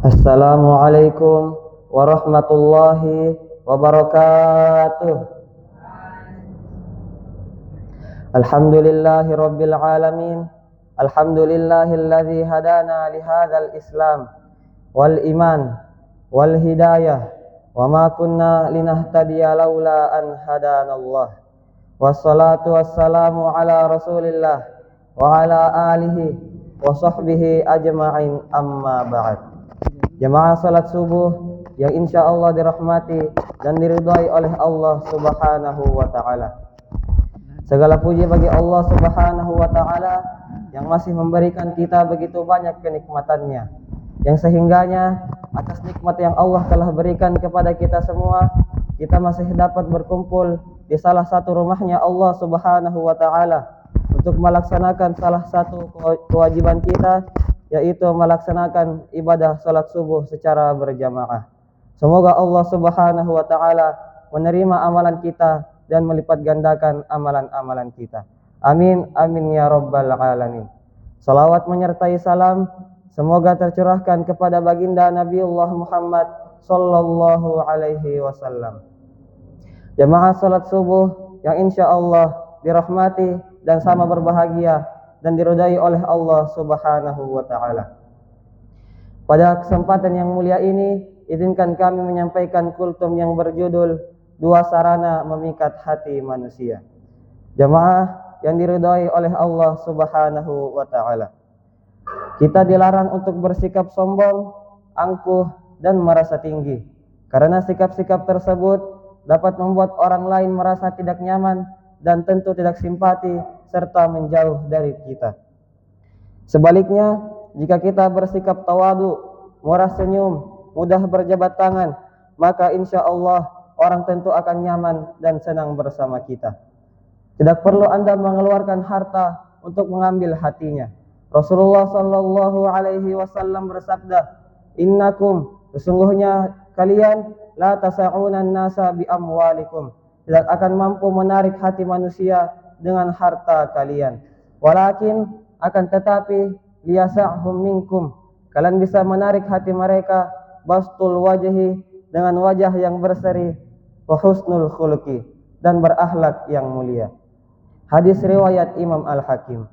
Assalamualaikum warahmatullahi wabarakatuh. Alhamdulillahi rabbil alamin. Alhamdulillahilladzi hadana lihadzal islam wal iman wal hidayah wa ma kunna linahtadiya laula an hadanallah. Wassalatu wassalamu ala rasulillah wa ala alihi wa sahbihi ajma'in, amma ba'd. Jemaah salat subuh yang insya Allah dirahmati dan diridhai oleh Allah Subhanahu wa ta'ala. Segala puji bagi Allah Subhanahu wa ta'ala yang masih memberikan kita begitu banyak kenikmatannya, yang sehingganya atas nikmat yang Allah telah berikan kepada kita semua, kita masih dapat berkumpul di salah satu rumahnya Allah Subhanahu wa ta'ala untuk melaksanakan salah satu kewajiban kita, yaitu melaksanakan ibadah salat subuh secara berjamaah. Semoga Allah Subhanahu wa ta'ala menerima amalan kita dan melipat gandakan amalan-amalan kita. Amin, amin ya rabbal alamin. Salawat menyertai salam semoga tercurahkan kepada baginda Nabiullah Muhammad sallallahu alaihi wasallam. Jamaah salat subuh yang insya Allah dirahmati dan sama berbahagia dan diridai oleh Allah Subhanahu wa ta'ala. Pada kesempatan yang mulia ini, izinkan kami menyampaikan kultum yang berjudul Dua Sarana Memikat Hati Manusia. Jamaah yang diridai oleh Allah Subhanahu wa ta'ala. Kita dilarang untuk bersikap sombong, angkuh, dan merasa tinggi. Karena sikap-sikap tersebut dapat membuat orang lain merasa tidak nyaman dan tentu tidak simpati serta menjauh dari kita. Sebaliknya, jika kita bersikap tawadu, murah senyum, mudah berjabat tangan, maka insya Allah orang tentu akan nyaman dan senang bersama kita. Tidak perlu Anda mengeluarkan harta untuk mengambil hatinya. Rasulullah sallallahu alaihi wasallam bersabda, "Innakum, sesungguhnya kalian la tasa'unan nasa bi amwalikum." Tidak akan mampu menarik hati manusia dengan harta kalian. Walakin akan tetapi liyasa'hum minkum, kalian bisa menarik hati mereka bastul wajhi, dengan wajah yang berseri, wa husnul khuluqi, dan berakhlak yang mulia. Hadis riwayat Imam Al-Hakim.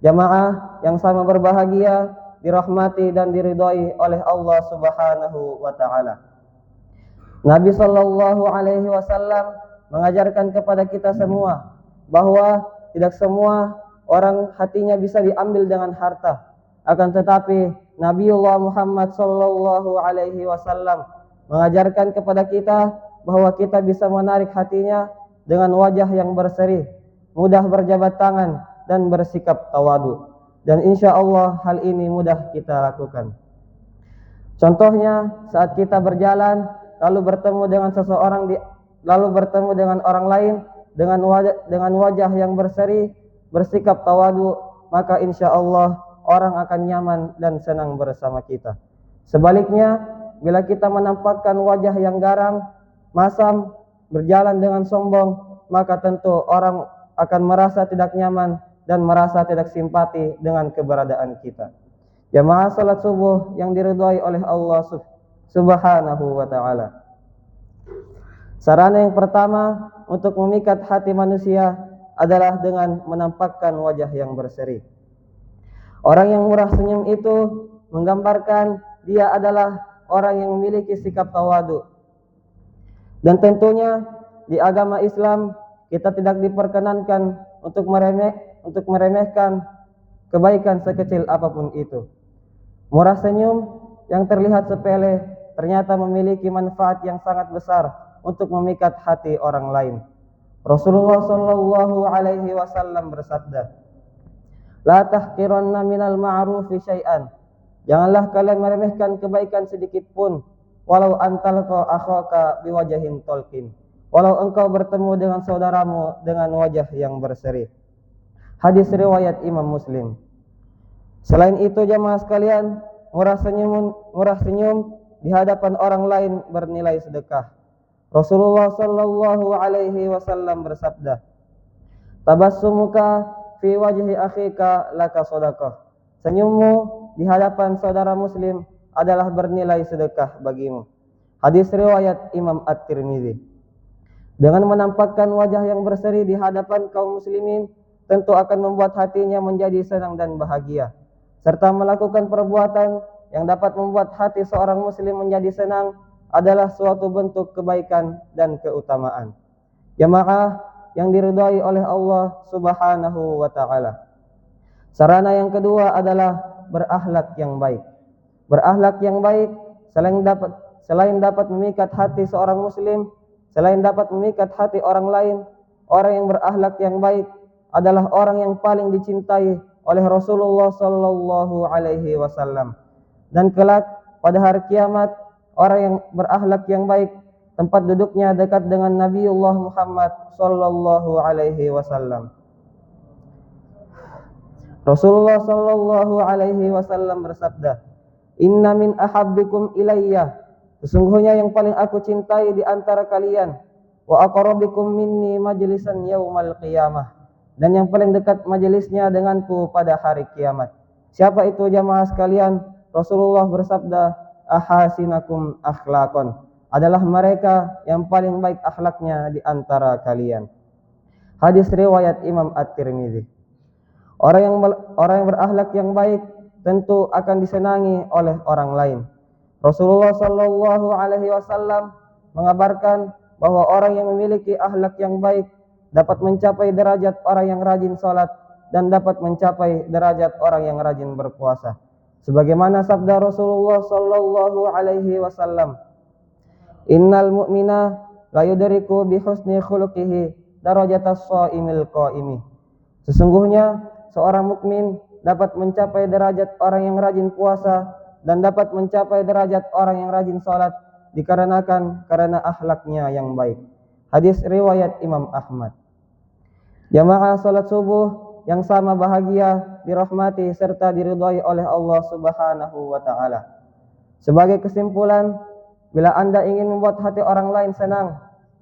Jamaah yang sama berbahagia, dirahmati dan diridhai oleh Allah Subhanahu wa ta'ala. Nabi sallallahu alaihi wasallam mengajarkan kepada kita semua bahwa tidak semua orang hatinya bisa diambil dengan harta. Akan tetapi Nabiullah Muhammad sallallahu alaihi wasallam mengajarkan kepada kita bahwa kita bisa menarik hatinya dengan wajah yang berseri, mudah berjabat tangan, dan bersikap tawadu. Dan insya Allah hal ini mudah kita lakukan. Contohnya saat kita berjalan lalu bertemu dengan orang lain dengan wajah yang berseri, bersikap tawadu, maka insya Allah orang akan nyaman dan senang bersama kita. Sebaliknya, bila kita menampakkan wajah yang garang, masam, berjalan dengan sombong, maka tentu orang akan merasa tidak nyaman dan merasa tidak simpati dengan keberadaan kita. Jamaah salat subuh yang diridhai oleh Allah Subhanahu wa ta'ala. Sarana yang pertama untuk memikat hati manusia adalah dengan menampakkan wajah yang berseri. Orang yang murah senyum itu menggambarkan dia adalah orang yang memiliki sikap tawadu. Dan tentunya di agama Islam kita tidak diperkenankan untuk meremehkan kebaikan sekecil apapun itu. Murah senyum yang terlihat sepele ternyata memiliki manfaat yang sangat besar untuk memikat hati orang lain. Rasulullah sallallahu alaihi wasallam bersabda, "La tahqiranna minal ma'rufi syai'an." Janganlah kalian meremehkan kebaikan sedikit pun, walau antalqa akhaka biwajhin talqin. Walau engkau bertemu dengan saudaramu dengan wajah yang berseri. Hadis riwayat Imam Muslim. Selain itu jamaah sekalian, murah senyum di hadapan orang lain bernilai sedekah. Rasulullah sallallahu alaihi wasallam bersabda, "Tabassumuka fi wajhi akhika laka shadaqah." Senyummu di hadapan saudara muslim adalah bernilai sedekah bagimu. Hadis riwayat Imam At-Tirmidzi. Dengan menampakkan wajah yang berseri di hadapan kaum muslimin, tentu akan membuat hatinya menjadi senang dan bahagia. Serta melakukan perbuatan yang dapat membuat hati seorang muslim menjadi senang adalah suatu bentuk kebaikan dan keutamaan. Jamaah yang diridhai oleh Allah Subhanahu wa taala. Sarana yang kedua adalah berakhlak yang baik. Berakhlak yang baik selain dapat memikat hati seorang muslim, selain dapat memikat hati orang lain, orang yang berakhlak yang baik adalah orang yang paling dicintai oleh Rasulullah sallallahu alaihi wasallam. Dan kelak pada hari kiamat, orang yang berakhlak yang baik tempat duduknya dekat dengan Nabiullah Muhammad sallallahu alaihi wasallam. Rasulullah sallallahu alaihi wasallam bersabda, "Inna min ahabbikum ilayya," sesungguhnya yang paling aku cintai di antara kalian, "wa aqrabikum minni majlisan yaumal qiyamah," dan yang paling dekat majelisnya denganku pada hari kiamat. Siapa itu jamaah sekalian? Rasulullah bersabda, "Ahasinakum akhlaqan," adalah mereka yang paling baik akhlaknya di antara kalian. Hadis riwayat Imam At-Tirmidzi. Orang yang berakhlak yang baik tentu akan disenangi oleh orang lain. Rasulullah sallallahu alaihi wasallam mengabarkan bahwa orang yang memiliki akhlak yang baik dapat mencapai derajat orang yang rajin salat dan dapat mencapai derajat orang yang rajin berpuasa. Sebagaimana sabda Rasulullah sallallahu alaihi wasallam, "Innal mu'mina la yudriku bi husni khuluqihi darajatas shaimil qaimi." Sesungguhnya seorang mukmin dapat mencapai derajat orang yang rajin puasa dan dapat mencapai derajat orang yang rajin salat karena akhlaknya yang baik. Hadis riwayat Imam Ahmad. Jamaah salat subuh yang sama bahagia, dirahmati serta diridhai oleh Allah Subhanahu wa taala. Sebagai kesimpulan, bila Anda ingin membuat hati orang lain senang,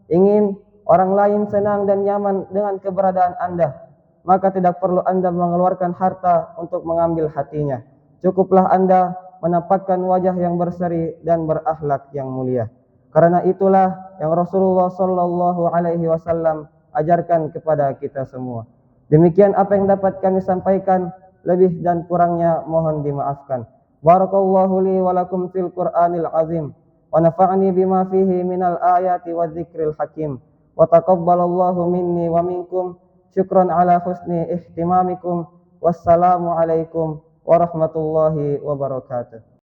ingin orang lain senang dan nyaman dengan keberadaan Anda, maka tidak perlu Anda mengeluarkan harta untuk mengambil hatinya. Cukuplah Anda menampakkan wajah yang berseri dan berakhlak yang mulia. Karena itulah yang Rasulullah sallallahu alaihi wasallam ajarkan kepada kita semua. Demikian apa yang dapat kami sampaikan, lebih dan kurangnya mohon dimaafkan. Barakallahu li wa lakum fil Qur'anil azim wa nafa'ani bima fihi minal ayati wadh-dhikril hakim. Wa taqabbalallahu minni wa minkum. Syukran ala husni ihtimamikum. Wassalamu alaikum warahmatullahi wabarakatuh.